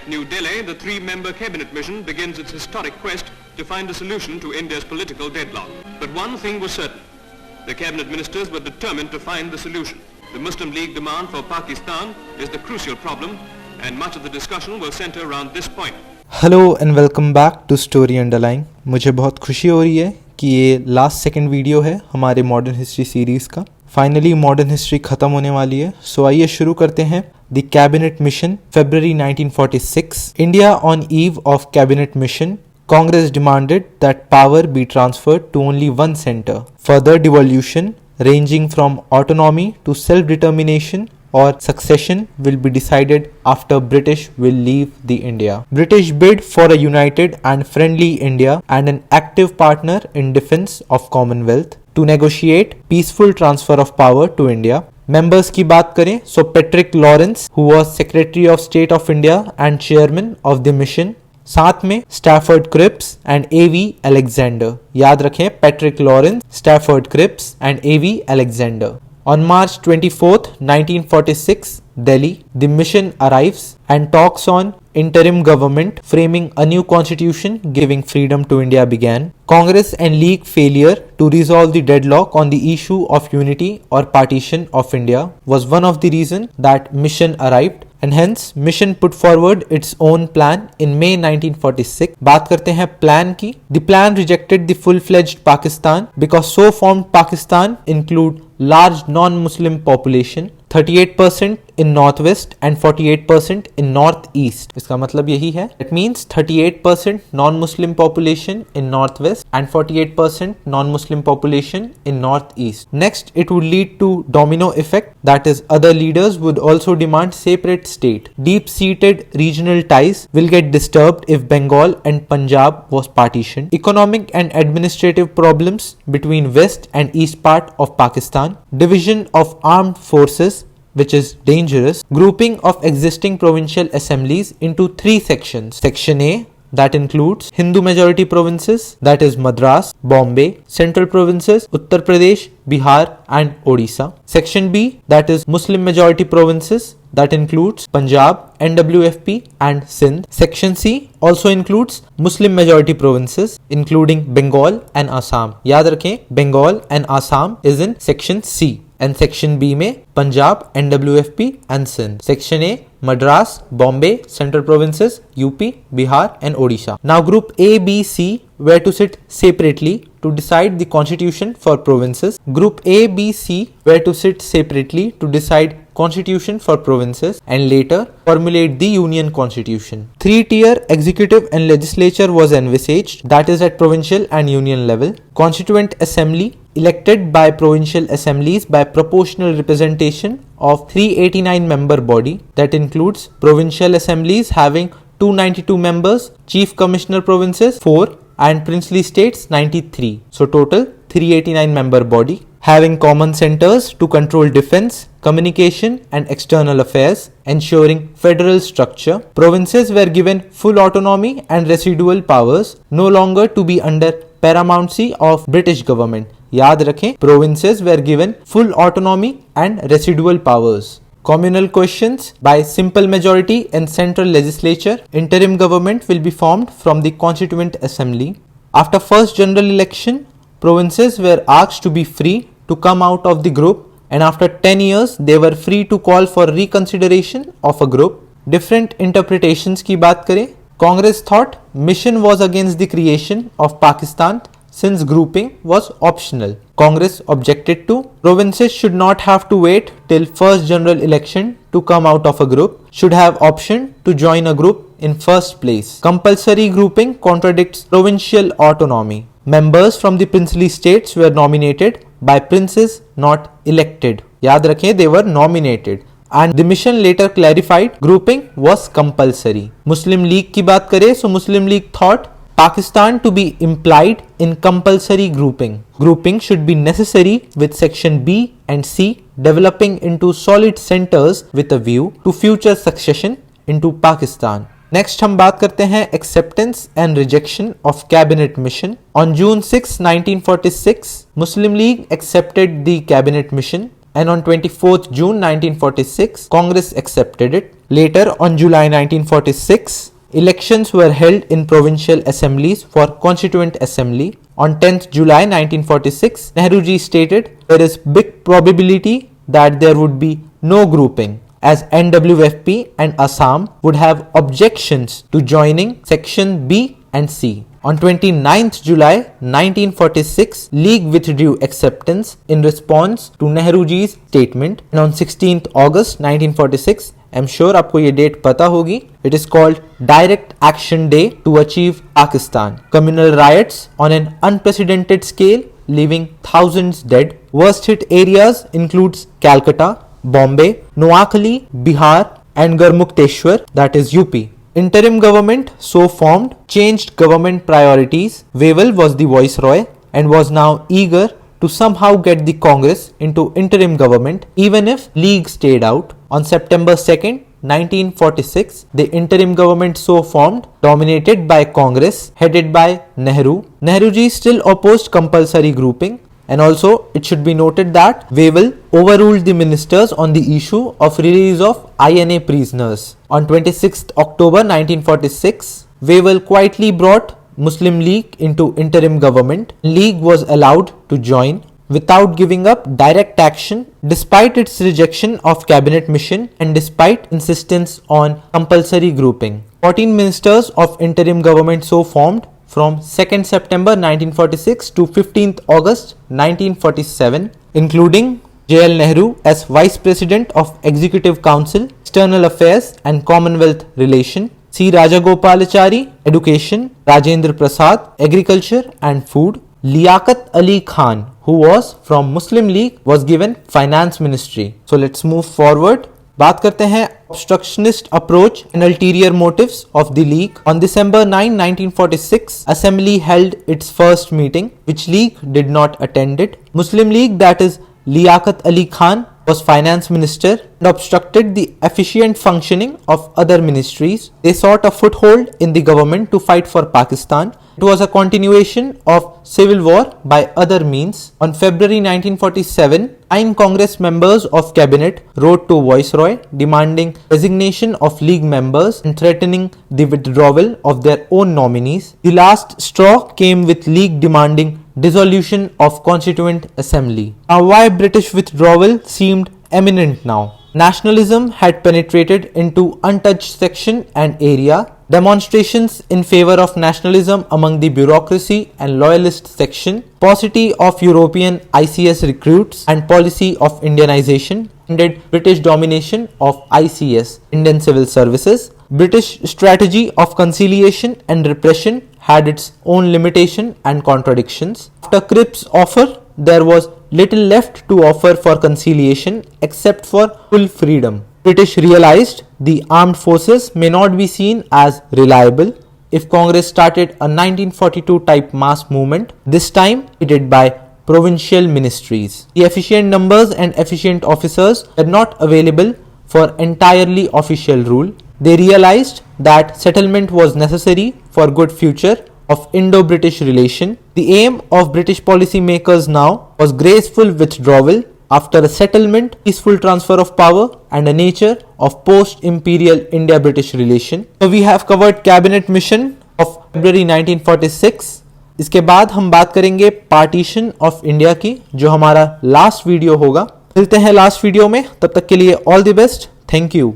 At New Delhi, the three-member cabinet mission begins its historic quest to find a solution to India's political deadlock. But one thing was certain. The cabinet ministers were determined to find the solution. The Muslim League demand for Pakistan is the crucial problem, and much of the discussion will center around this point. Hello and welcome back to story underline. मुझे बहुत खुशी हो रही है कि ये last second video है हमारे मॉडर्न हिस्ट्री सीरीज़ का। फाइनली मॉडर्न हिस्ट्री ख़त्म होने वाली है, सो आइए शुरू करते हैं। The cabinet mission, February 1946। India on eve of cabinet mission, Congress demanded that power be transferred to only one center. Further devolution ranging from autonomy to self-determination or succession will be decided after British will leave the India. British bid for a united and friendly India and an active partner in defense of Commonwealth to negotiate peaceful transfer of power to India. Members की बात करें so Patrick Lawrence, who was Secretary of State of India and Chairman of the mission, साथ में Stafford Cripps and A.V. Alexander. याद रखें, Patrick Lawrence, Stafford Cripps and A.V. Alexander. On March 24th, 1946, Delhi, the mission arrives and talks on interim government framing a new constitution giving freedom to India began. Congress and League failure to resolve the deadlock on the issue of unity or partition of India was one of the reasons that mission arrived, and hence mission put forward its own plan in May 1946. बात करते हैं plan की। The plan rejected the full-fledged Pakistan because so formed Pakistan include large non-Muslim population, 38% in northwest and 48% in northeast. इसका मतलब यही है, it means 38% non-Muslim population in northwest and 48% non-Muslim population in northeast. Next, it would lead to domino effect, that is other leaders would also demand separate state. Deep-seated regional ties will get disturbed if Bengal and Punjab was partitioned. Economic and administrative problems between west and east part of Pakistan. Division of armed forces, which is dangerous. Grouping of existing provincial assemblies into three sections. Section A, that includes Hindu majority provinces, that is Madras, Bombay. Central provinces, Uttar Pradesh, Bihar and Odisha. Section B, that is Muslim majority provinces, that includes Punjab, NWFP and Sindh. Section C also includes Muslim majority provinces including Bengal and Assam. याद रखें, Bengal and Assam is in Section C. And Section B में Punjab, NWFP and Sindh. Section A, Madras, Bombay, Central Provinces, UP, Bihar and Odisha. Now Group A, B, C were to sit separately to decide the constitution for provinces. Group A, B, C were to sit separately to decide constitution for provinces and later formulate the union constitution. Three-tier executive and legislature was envisaged, that is at provincial and union level. Constituent assembly elected by provincial assemblies by proportional representation of 389 member body, that includes provincial assemblies having 292 members, chief commissioner provinces 4 and princely states 93. So total 389 member body, having common centers to control defense, communication and external affairs, ensuring federal structure. Provinces were given full autonomy and residual powers, no longer to be under paramountcy of British government. याद रखें, provinces were given full autonomy and residual powers. Communal questions by simple majority in central legislature. Interim government will be formed from the constituent assembly. After first general election, provinces were asked to be free to come out of the group, and after 10 years they were free to call for reconsideration of a group. Different interpretations की बात करें, Congress thought mission was against the creation of Pakistan since grouping was optional. Congress objected to provinces should not have to wait till first general election to come out of a group, should have option to join a group in first place. Compulsory grouping contradicts provincial autonomy. Members from the princely states were nominated by princes, not elected. याद रखें, they were nominated. And the mission later clarified grouping was compulsory. Muslim League की बात करें, so Muslim League thought Pakistan to be implied in compulsory grouping. Grouping should be necessary with Section B and C developing into solid centers with a view to future succession into Pakistan. Next हम बात करते हैं acceptance and rejection of cabinet mission. On June 6, 1946, Muslim League accepted the cabinet mission and on 24th June 1946, Congress accepted it. Later, on July 1946, elections were held in provincial assemblies for Constituent Assembly. On 10th July 1946, Nehruji stated there is big probability that there would be no grouping, as NWFP and Assam would have objections to joining Section B and C. On 29th July 1946, League withdrew acceptance in response to Nehruji's statement. And on 16th August 1946, I'm sure आपको ये date पता होगी, it is called Direct Action Day to Achieve Pakistan. Communal riots on an unprecedented scale, leaving thousands dead. Worst hit areas includes Calcutta, Bombay, Noakhali, Bihar and Garmukteshwar, that is UP. Interim government so formed changed government priorities. Wavell was the viceroy and was now eager to somehow get the Congress into interim government even if League stayed out. On September 2nd, 1946, the interim government so formed, dominated by Congress, headed by Nehru. Nehruji still opposed compulsory grouping. And also, it should be noted that Wavell overruled the ministers on the issue of release of INA prisoners. On 26th October 1946, Wavell quietly brought Muslim League into interim government. League was allowed to join without giving up direct action, despite its rejection of cabinet mission and despite insistence on compulsory grouping. 14 ministers of interim government so formed from 2nd September 1946 to 15th August 1947, including J.L. Nehru as Vice President of Executive Council, External Affairs and Commonwealth Relation, C. Rajagopalachari, Education, Rajendra Prasad, Agriculture and Food, Liaquat Ali Khan, who was from Muslim League, was given Finance Ministry. So let's move forward. बात करते हैं obstructionist approach and ulterior motives of the League. On December 9, 1946, Assembly held its first meeting, which League did not attend it. Muslim League, that is Liaquat Ali Khan, was finance minister and obstructed the efficient functioning of other ministries. They sought a foothold in the government to fight for Pakistan. It was a continuation of civil war by other means. On February 1947, 9 Congress members of cabinet wrote to Viceroy demanding resignation of League members and threatening the withdrawal of their own nominees. The last straw came with League demanding dissolution of Constituent Assembly. Now, why British withdrawal seemed imminent now? Nationalism had penetrated into untouched section and area. Demonstrations in favor of nationalism among the bureaucracy and loyalist section, paucity of European ICS recruits and policy of Indianization ended British domination of ICS, Indian Civil Services. British strategy of conciliation and repression had its own limitation and contradictions. After Cripps' offer, there was little left to offer for conciliation except for full freedom. British realized the armed forces may not be seen as reliable. If Congress started a 1942 type mass movement, this time headed by provincial ministries. The efficient numbers and efficient officers were not available for entirely official rule. They realized that settlement was necessary for good future of Indo-British relation. The aim of British policy makers now was graceful withdrawal after a settlement, peaceful transfer of power and a nature of post-imperial India-British relation. So we have covered cabinet mission of February 1946. इसके बाद हम बात करेंगे partition of India की, जो हमारा last video होगा. मिलते हैं लास्ट वीडियो में, तब तक के लिए all the best. Thank you.